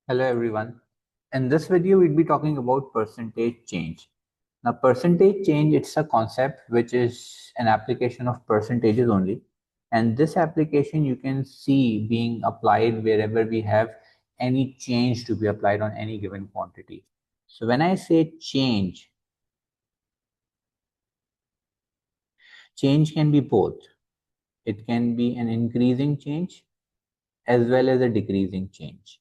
Hello everyone. In this video, we'll be talking about percentage change. Now, percentage change, it's a concept which is an application of percentages only. And this application you can see being applied wherever we have any change to be applied on any given quantity. So when I say change can be both. It can be an increasing change as well as a decreasing change.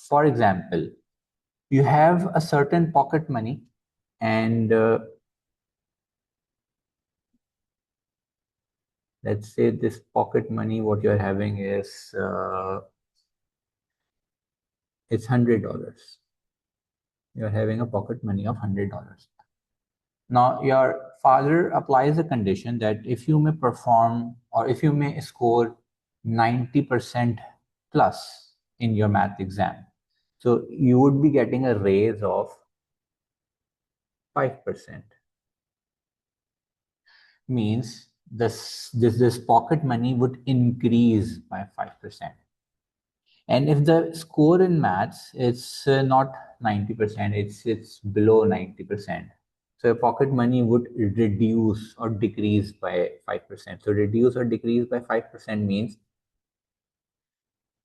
For example, you have a certain pocket money and let's say this pocket money what you're having is it's $100. You're having a pocket money of $100. Now your father applies a condition that if you may perform or if you may score 90% plus in your math exam, so you would be getting a raise of 5%. Means this pocket money would increase by 5%. And if the score in maths is not 90%, it's below 90%. So your pocket money would reduce or decrease by 5%. So reduce or decrease by 5% means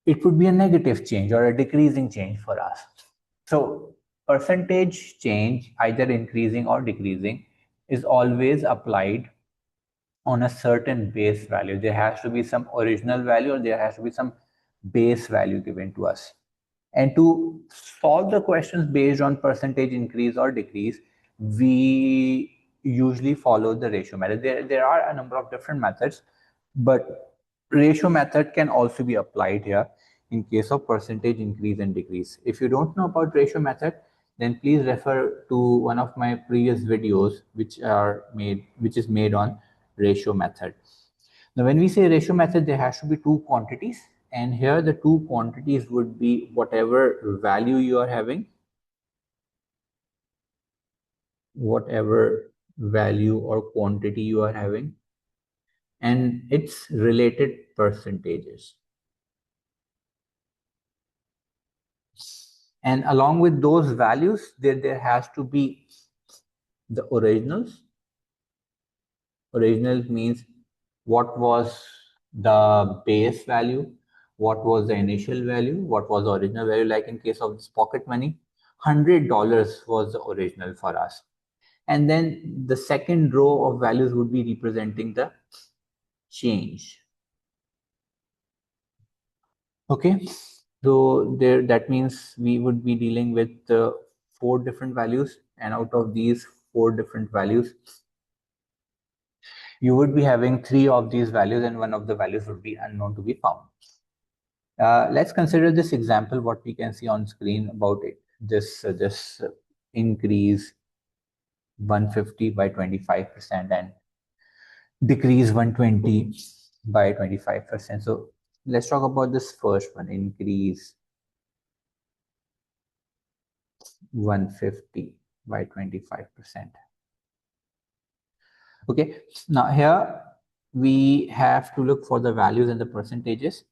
it would be a negative change or a decreasing change for us. So percentage change, either increasing or decreasing, is always applied on a certain base value. There has to be some original value or there has to be some base value given to us. And to solve the questions based on percentage increase or decrease, we usually follow the ratio method. There are a number of different methods, but ratio method can also be applied here in case of percentage increase and decrease. If you don't know about ratio method, then please refer to one of my previous videos which is made on ratio method. Now, when we say ratio method, there has to be two quantities, and here the two quantities would be whatever value you are having, whatever value or quantity you are having, and its related percentages. And along with those values, there has to be the originals. Original means what was the base value, what was the initial value, what was the original value. Like in case of this pocket money, $100 was the original for us. And then the second row of values would be representing the change. Okay, so there that means we would be dealing with four different values, and out of these four different values, you would be having three of these values and one of the values would be unknown to be found. Let's consider this example, what we can see on screen about it. This increase 150 by 25% and decrease 120 by 25%. So let's talk about this first one, increase 150 by 25%. Okay, now here we have to look for the values and the percentages.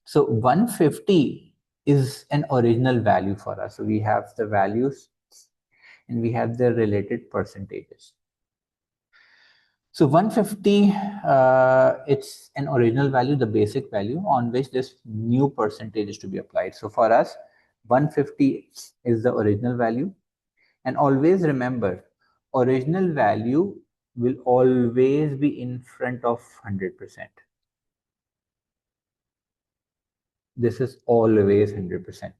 So 150 is an original value for us. So we have the values and we have the related percentages. So 150, it's an original value, the basic value on which this new percentage is to be applied. So for us, 150 is the original value. And always remember, original value will always be in front of 100%. This is always 100%.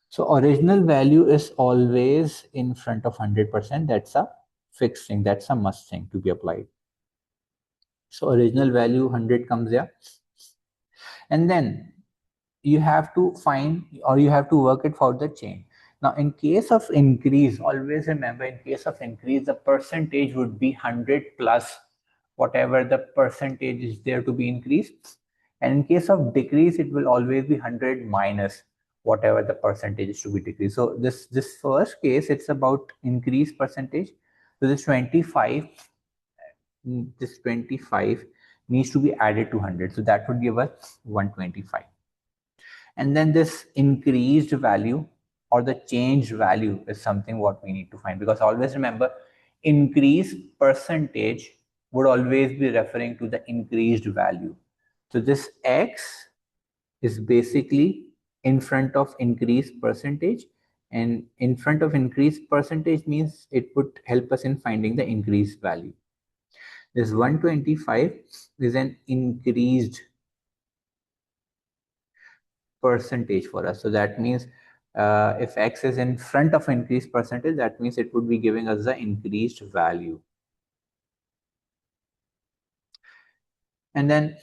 So original value is always in front of 100%. That's a fixed thing. That's a must thing to be applied. So original value 100 comes here. And then you have to find or you have to work it for the chain. Now, in case of increase, always remember in case of increase, the percentage would be 100 plus whatever the percentage is there to be increased. And in case of decrease, it will always be 100 minus whatever the percentage is to be decreased. So this first case, it's about increase percentage. So this 25 needs to be added to 100. So that would give us 125. And then this increased value or the changed value is something what we need to find, because always remember, increase percentage would always be referring to the increased value. So this x is basically in front of increased percentage, and in front of increased percentage means it would help us in finding the increased value. This 125 is an increased percentage for us. So that means if x is in front of increased percentage, that means it would be giving us the increased value. And then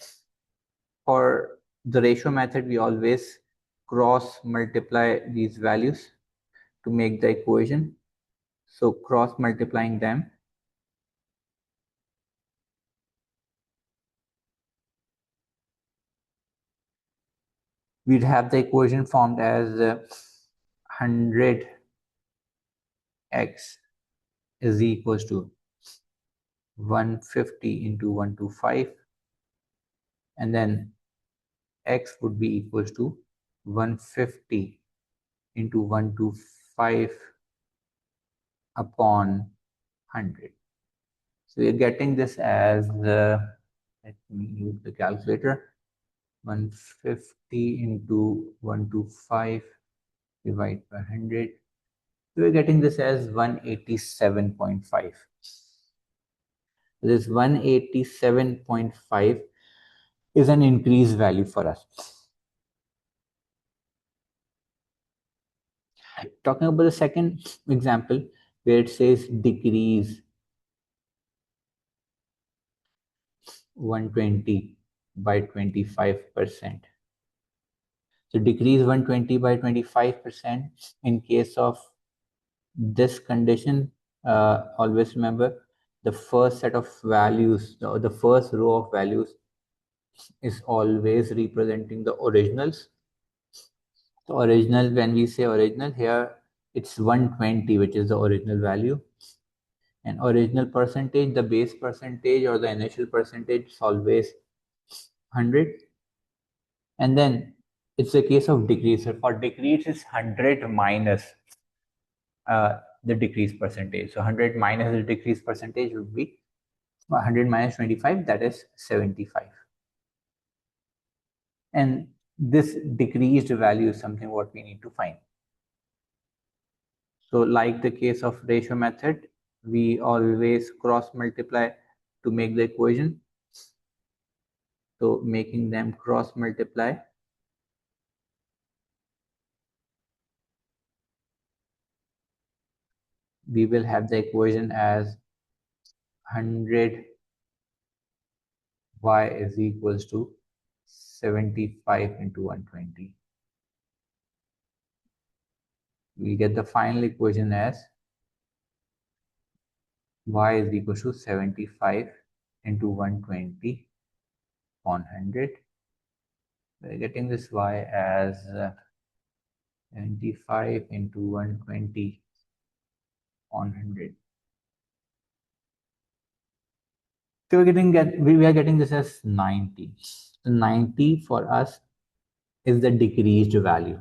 for the ratio method, we always cross multiply these values to make the equation. So cross multiplying them, we'd have the equation formed as 100x is equals to 150 into 125, and then x would be equals to 150 into 125 upon 100. So we're getting this as, let me use the calculator, 150 into 125 divided by 100. So we're getting this as 187.5. This 187.5 is an increased value for us. Talking about the second example where it says decrease 120 by 25%. So decrease 120 by 25%. In case of this condition, always remember the first set of values, the first row of values is always representing the originals. So original, when we say original here, it's 120, which is the original value. And original percentage, the base percentage or the initial percentage is always 100. And then it's a case of decrease. So for decrease, it's 100 minus the decrease percentage. So 100 minus the decrease percentage would be 100 minus 25, that is 75. And this decreased value is something what we need to find. So like the case of ratio method, we always cross multiply to make the equation. So making them cross multiply, we will have the equation as 100 y is equals to 75 into 120. We get the final equation as y is equal to 75 into 120 on 100. We're getting this y as 75 into 120 on 100. So we are getting this as 90. So 90 for us is the decreased value.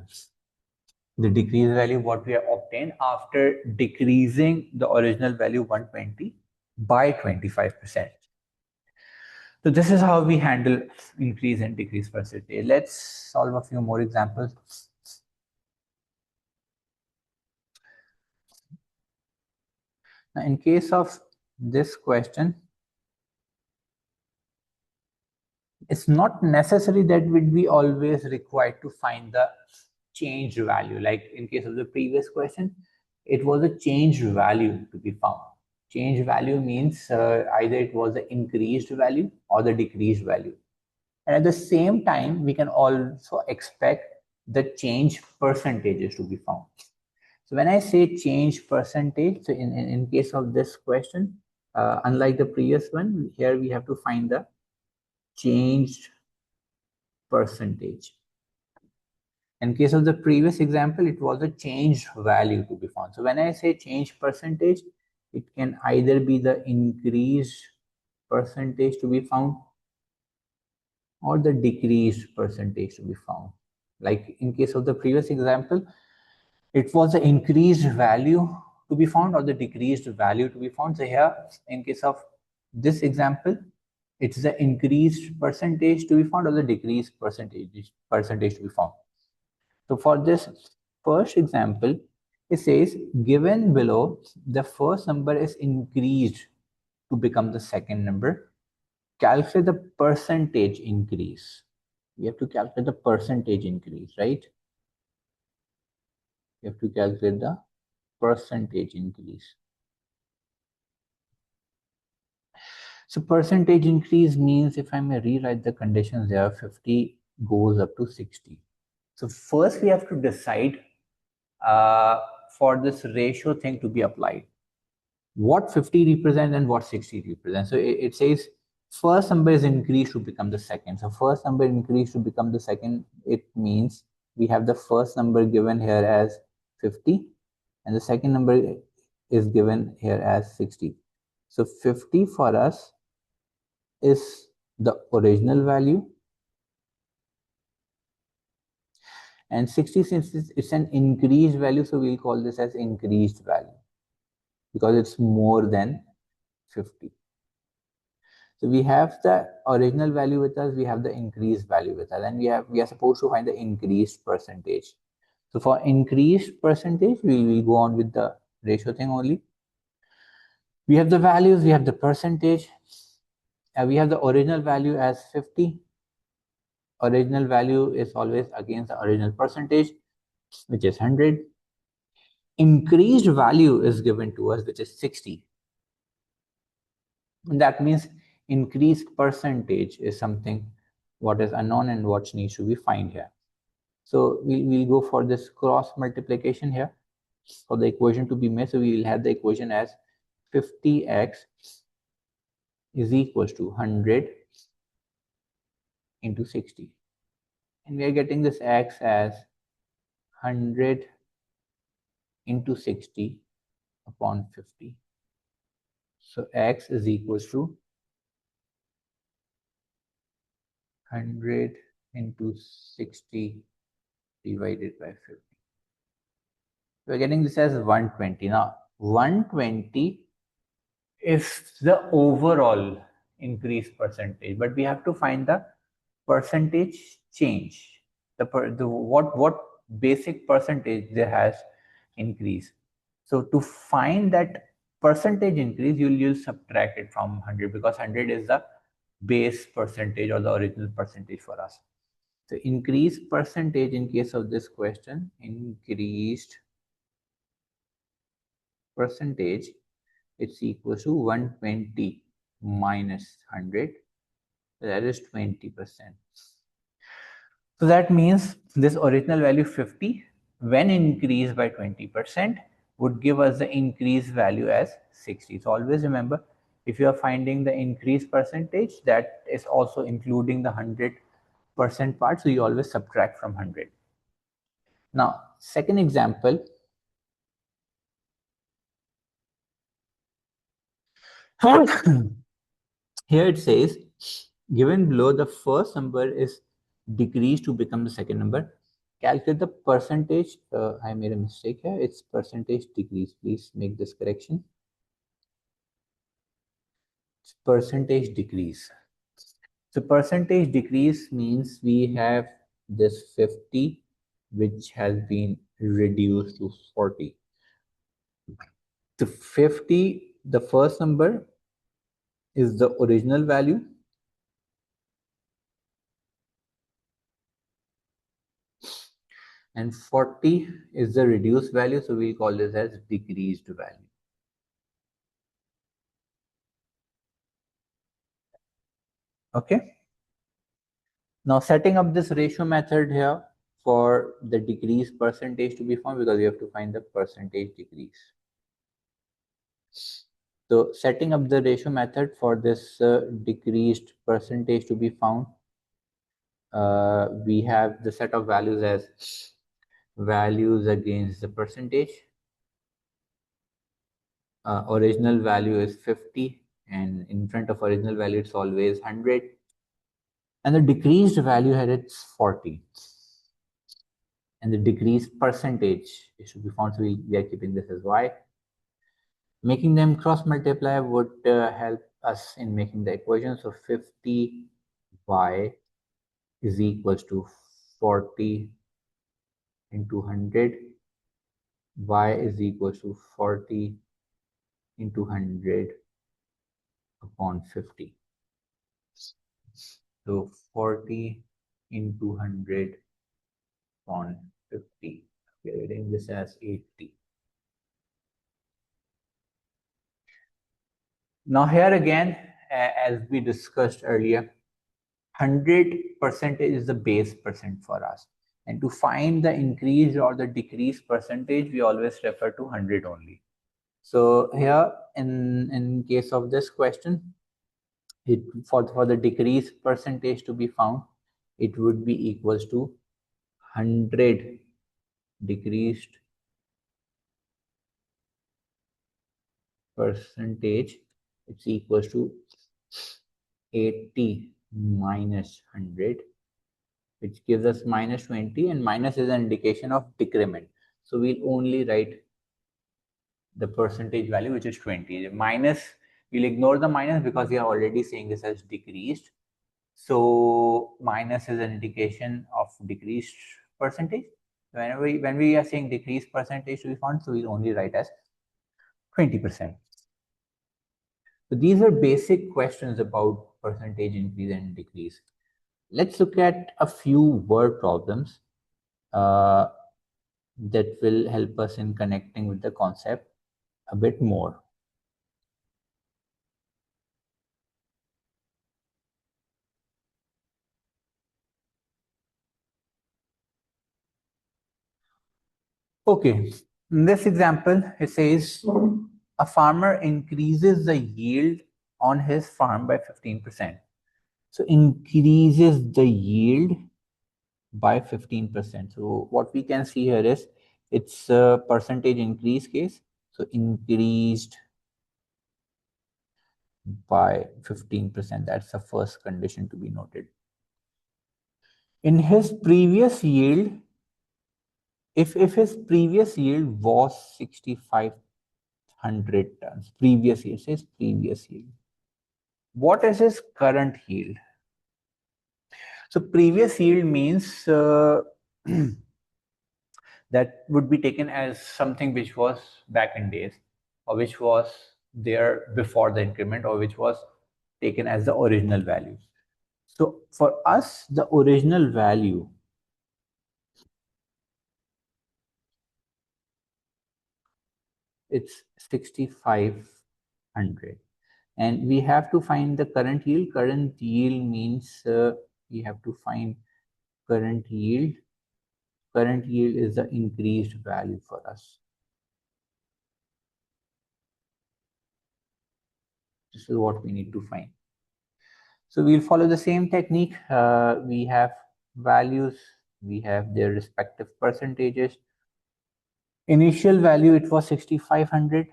The decreased value what we have obtained after decreasing the original value 120 by 25%. So this is how we handle increase and decrease percentage. Let's solve a few more examples. Now, in case of this question, it's not necessary that we'd be always required to find the changed value. Like in case of the previous question, it was a changed value to be found. Changed value means either it was the increased value or the decreased value. And at the same time, we can also expect the change percentages to be found. So when I say change percentage, so in case of this question, unlike the previous one, here we have to find the changed percentage. In case of the previous example, it was a changed value to be found. So when I say change percentage, it can either be the increased percentage to be found or the decreased percentage to be found. Like in case of the previous example, it was the increased value to be found or the decreased value to be found. So here, in case of this example, it's the increased percentage to be found or the decreased percentage to be found. So for this first example, it says given below, the first number is increased to become the second number. Calculate the percentage increase. We have to calculate the percentage increase, right? You have to calculate the percentage increase. So percentage increase means, if I may rewrite the conditions there, 50 goes up to 60. So first we have to decide for this ratio thing to be applied, what 50 represents and what 60 represents. So it says first number is increased to become the second. So first number increased to become the second, it means we have the first number given here as 50 and the second number is given here as 60. So 50 for us is the original value, and 60, since it's an increased value, so we'll call this as increased value because it's more than 50. So we have the original value with us, we have the increased value with us, and we are supposed to find the increased percentage. So for increased percentage, we will go on with the ratio thing only. We have the values, we have the percentage, we have the original value as 50. Original value is always against the original percentage, which is 100. Increased value is given to us, which is 60. And that means increased percentage is something what is unknown and what needs to be found here. So we'll go for this cross multiplication here for the equation to be made. So we will have the equation as 50x is equals to 100 into 60. And we are getting this x as 100 into 60 upon 50. So x is equals to 100 into 60 divided by 50. We're getting this as 120. Now 120 is the overall increase percentage, but we have to find the percentage change. What basic percentage there has increase. So to find that percentage increase, you'll subtract it from 100 because 100 is the base percentage or the original percentage for us. So increased percentage in case of this question, increased percentage, it's equal to 120 minus 100, so that is 20%. So that means this original value 50 when increased by 20% would give us the increased value as 60. So always remember, if you are finding the increased percentage, that is also including the 100% part, so you always subtract from 100. Now second example, here it says given below, the first number is decreased to become the second number. Calculate the percentage. I made a mistake here. It's percentage decrease. Please make this correction. It's percentage decrease. So percentage decrease means we have this 50 which has been reduced to 40. So 50, the first number is the original value. And 40 is the reduced value, so we call this as decreased value. Okay. Now setting up this ratio method here for the decrease percentage to be found, because we have to find the percentage decrease. So setting up the ratio method for this decreased percentage to be found, we have the set of values as values against the percentage. Original value is 50 and in front of original value it's always 100. And the decreased value here it's 40. And the decreased percentage is to be found, so we are keeping this as y. Making them cross multiply would help us in making the equation. So 50y is equals to 40 into 100. Y is equals to 40 into 100 upon 50. So 40 into 100 upon 50. We are getting this as 80. Now here again, as we discussed earlier, 100% is the base percent for us. And to find the increased or the decreased percentage, we always refer to 100 only. So here in case of this question, for the decreased percentage to be found, it would be equals to 100 decreased percentage. It's equals to 80 minus 100, which gives us minus 20, and minus is an indication of decrement. So we'll only write the percentage value, which is 20. Minus, we'll ignore the minus because we are already saying this as decreased. So minus is an indication of decreased percentage. When we are saying decreased percentage to be found, so we'll only write as 20%. So these are basic questions about percentage increase and decrease. Let's look at a few word problems that will help us in connecting with the concept a bit more. Okay, in this example, it says a farmer increases the yield on his farm by 15%. So increases the yield by 15%. So what we can see here is it's a percentage increase case. So increased by 15%. That's the first condition to be noted. In his previous yield, if his previous yield was 6,500 tons, previous yield, says previous yield. What is his current yield? So previous yield means that would be taken as something which was back in days, or which was there before the increment, or which was taken as the original value. So for us, the original value it's 6,500, and we have to find the current yield. Current yield means we have to find current yield. Current yield is the increased value for us. This is what we need to find. So we'll follow the same technique. We have values, we have their respective percentages. Initial value, it was 6,500.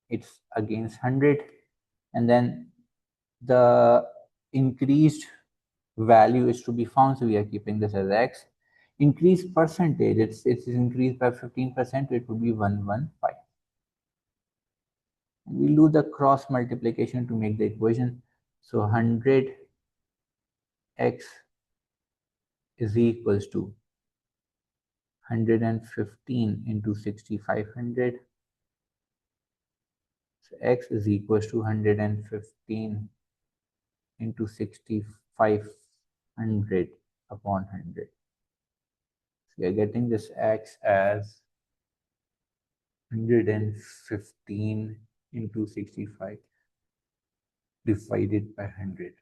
It's against 100. And then the increased value is to be found. So we are keeping this as X. Increased percentage, it's increased by 15%. It would be 115. And we'll do the cross multiplication to make the equation. So 100 X is equals to 115 into 6,500. So X is equals to 115 into 6,500 upon 100. So we are getting this X as 115 into 65 divided by 100.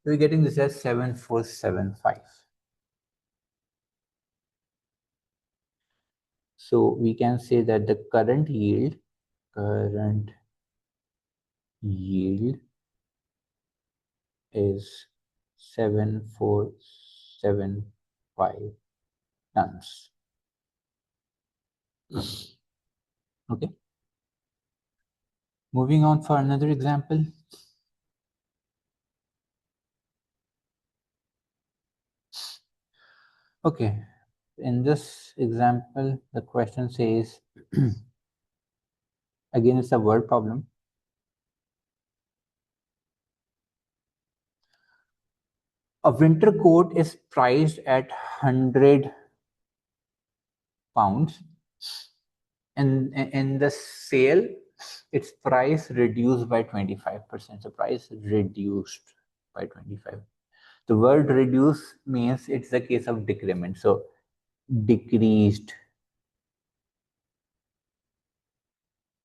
So we're getting this as 7475. So we can say that the current yield is 7475 tons. Okay. Moving on for another example. Okay, in this example, the question says, again, it's a word problem. A winter coat is priced at 100 pounds, and in the sale, its price reduced by 25%. So price reduced by 25. The word reduce means it's a case of decrement. So decreased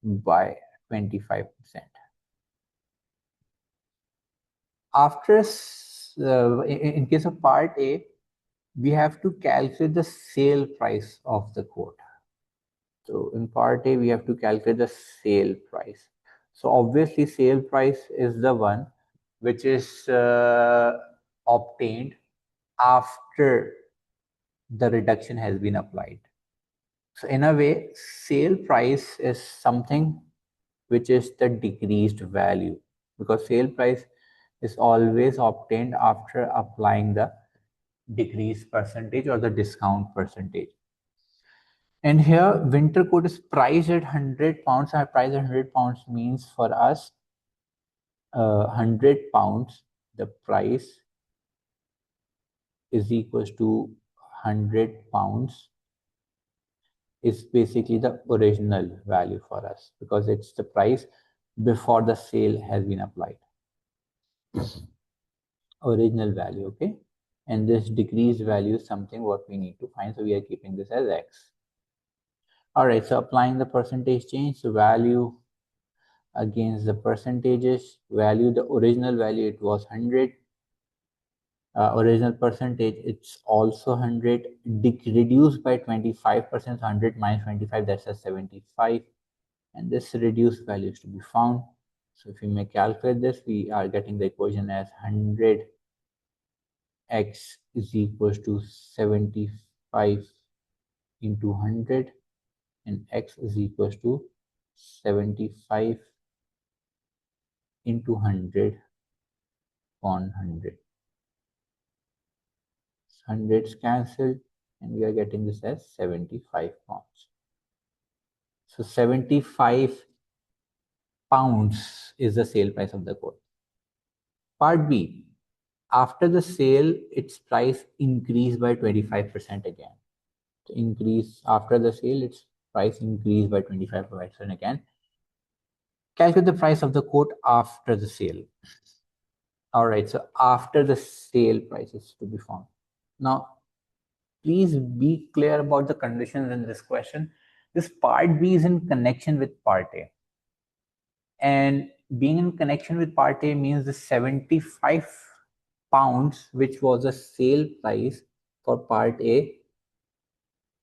by 25%. After, in case of part A, we have to calculate the sale price of the quote. So in part A, we have to calculate the sale price. So obviously, sale price is the one which is obtained after the reduction has been applied. So in a way, sale price is something which is the decreased value, because sale price is always obtained after applying the decreased percentage or the discount percentage. And here, winter coat is priced at 100 pounds. Our price at 100 pounds means for us, 100 pounds, the price is equals to 100 pounds is basically the original value for us, because it's the price before the sale has been applied. Original value, okay? And this decreased value is something what we need to find. So we are keeping this as X. All right, so applying the percentage change, the value against the percentages, value, the original value, it was 100. Original percentage, it's also 100. Reduced by 25%, 100 minus 25, that's a 75. And this reduced value is to be found. So if we may calculate this, we are getting the equation as 100 x is equals to 75 into 100, and x is equals to 75 into 100 on 100. Hundreds cancelled, and we are getting this as 75 pounds. So 75 pounds is the sale price of the coat. Part B, after the sale, its price increased by 25% again. So increase after the sale, its price increased by 25% again. Calculate the price of the coat after the sale. All right, so after the sale price is to be found. Now, please be clear about the conditions in this question. This part B is in connection with part A. And being in connection with part A means the 75 pounds, which was the sale price for part A,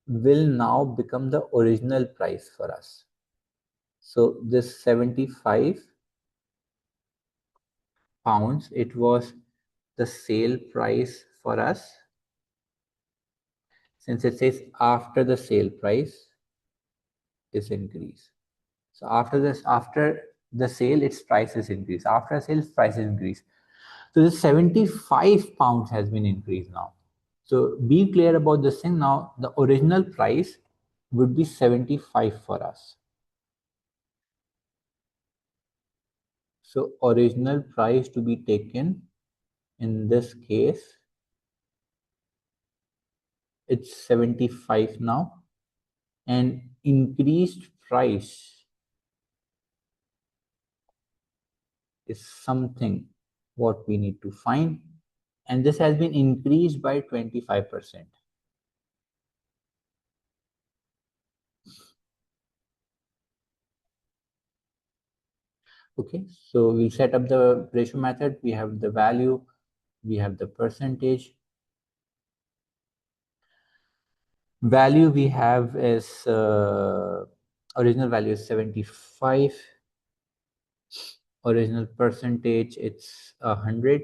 will now become the original price for us. So this 75 pounds, it was the sale price for us. Since it says after the sale price is increased. So after the sale, its price is increased. After sales, price is increased. So the 75 pounds has been increased now. So be clear about this thing now. The original price would be 75 for us. So original price to be taken in this case, it's 75 now, and increased price is something what we need to find, and this has been increased by 25%. Okay, so we set up the ratio method. We have the value, we have the percentage. Value we have is original value is 75. Original percentage, it's 100.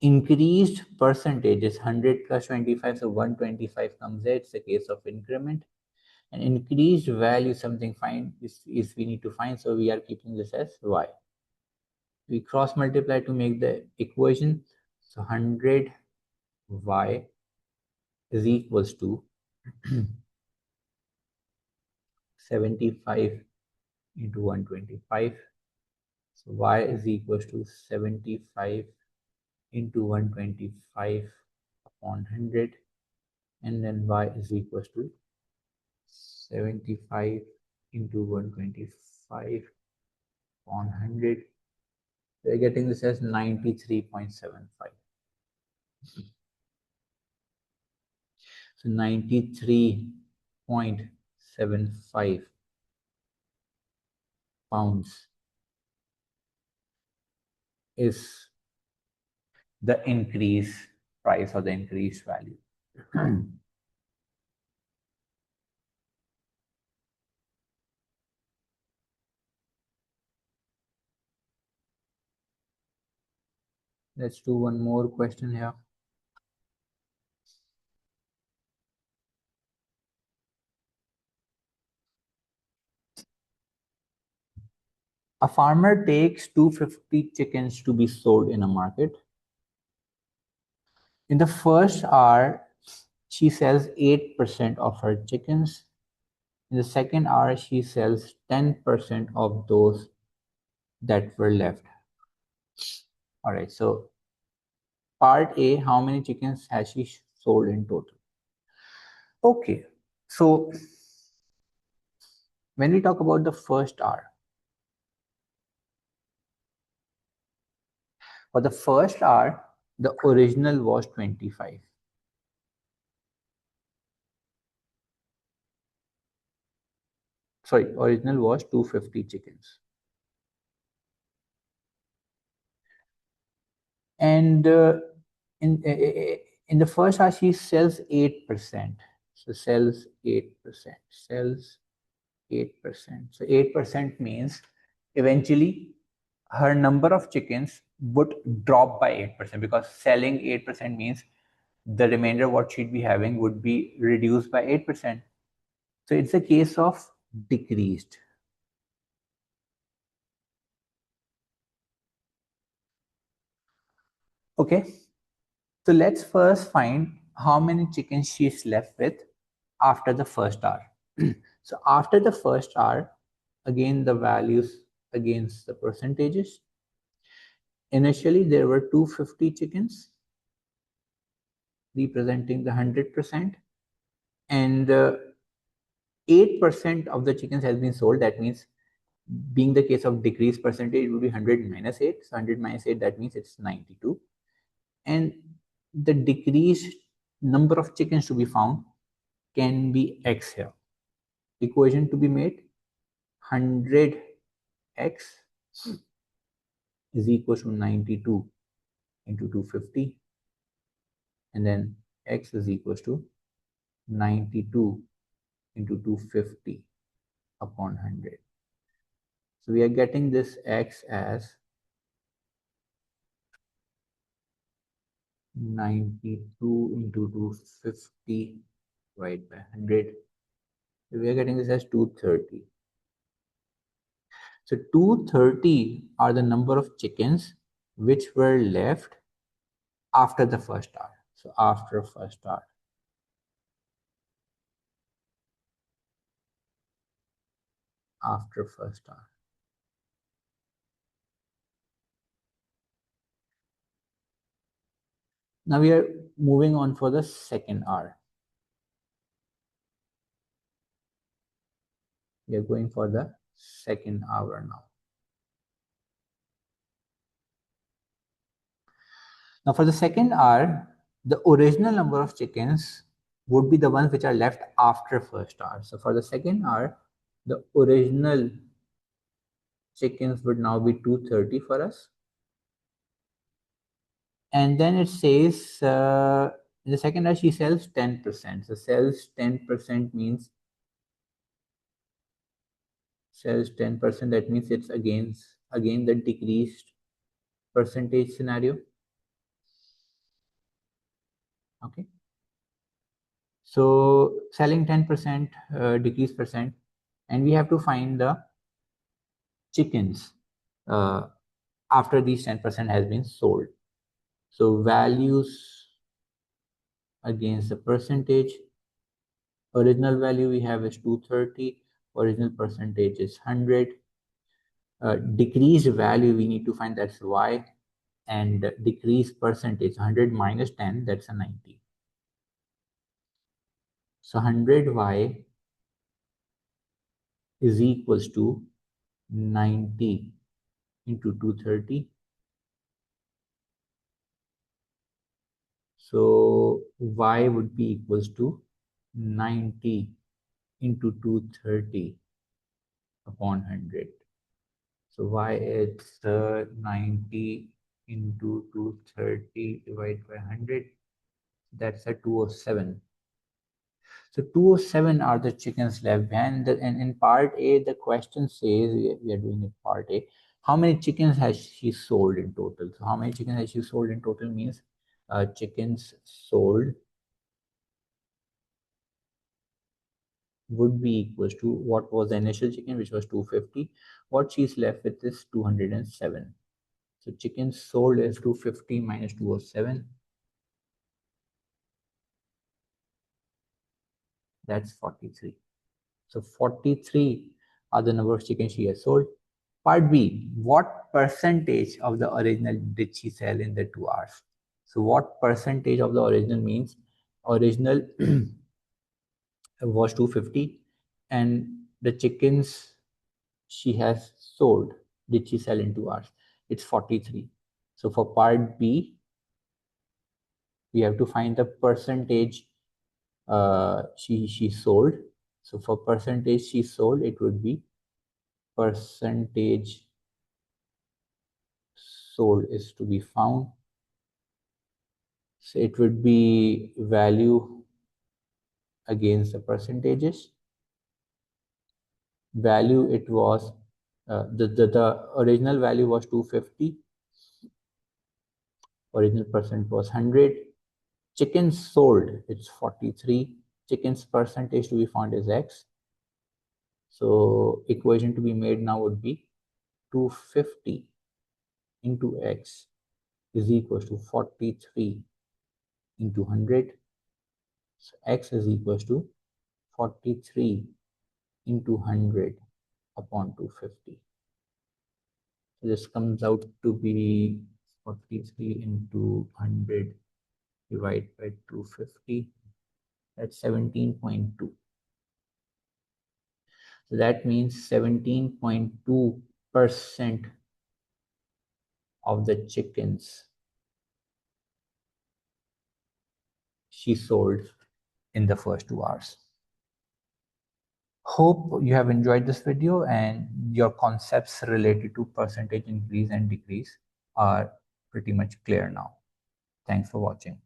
Increased percentage is 100 plus 25, so 125 comes there. It's a case of increment. An increased value something find is we need to find, so we are keeping this as y. We cross multiply to make the equation. So 100 y is equals to 75 into 125. So y is equals to 75 into 125 upon 100, and then y is equals to 75 into 125 upon 100. We're getting this as 93.75. So 93.75 pounds is the increased price or the increased value. Let's do one more question here. A farmer takes 250 chickens to be sold in a market. In the first hour, she sells 8% of her chickens. In the second hour, she sells 10% of those that were left. All right, so part A, how many chickens has she sold in total? Okay, so when we talk about the first hour, for the first hour, the original was 25. Sorry, original was 250 chickens. And in the first hour, she sells 8%. So sells 8%, sells 8%. So 8% means eventually her number of chickens would drop by 8% because selling 8% means the remainder what she'd be having would be reduced by 8%. So it's a case of decreased. Okay, so let's first find how many chickens she's left with after the first hour. So after the first hour, again the values against the percentages. Initially there were 250 chickens representing the 100%, and 8% of the chickens has been sold. That means, being the case of decreased percentage, it would be 100 minus 8. So 100 minus 8, that means it's 92. And the decreased number of chickens to be found can be x here. Equation to be made, 100x is equal to 92 into 250, and then x is equal to 92 into 250 upon 100. So we are getting this x as 92 into 250 divided by 100. So we are getting this as 230. So 230 are the number of chickens which were left after the first hour. So after first hour. After first hour. Now we are moving on for the second hour. We are going for the second hour now. Now for the second hour, the original number of chickens would be the ones which are left after first hour. So for the second hour, the original chickens would now be 230 for us. And then it says in the second hour, she sells 10%. So sells 10% means sells 10%. That means it's again the decreased percentage scenario. Okay. So selling 10%, decrease percent, and we have to find the chickens after these 10% has been sold. So values against the percentage. Original value we have is 230. Original percentage is 100. Decreased value we need to find, that's y, and decreased percentage 100 minus 10, that's a 90. So 100y is equals to 90 into 230. So y would be equals to 90 into 230 upon 100. So y is 90 into 230 divided by 100. That's a 207. So 207 are the chickens left behind. And in part A, the question says, we are doing it part A, how many chickens has she sold in total? So how many chickens has she sold in total means chickens sold would be equals to what was the initial chicken, which was 250. What she's left with is 207. So chickens sold is 250 minus 207. That's 43. So 43 are the number of chickens she has sold. Part B, what percentage of the original did she sell in the 2 hours? So what percentage of the original means original was 250 and the chickens she has sold, did she sell in 2 hours? It's 43. So for part B, we have to find the percentage she sold. So for percentage she sold, it would be percentage sold is to be found. So it would be value against the percentages. Value, it was the original value was 250. Original percent was 100. Chickens sold, it's 43. Chickens percentage to be found is x. So equation to be made now would be 250 into x is equals to 43 into 100. So x is equals to 43 into 100 upon 250. So this comes out to be 43 into 100 divided by 250. That's 17.2. So that means 17.2% of the chickens she sold in the first 2 hours. Hope you have enjoyed this video and your concepts related to percentage increase and decrease are pretty much clear now. Thanks for watching.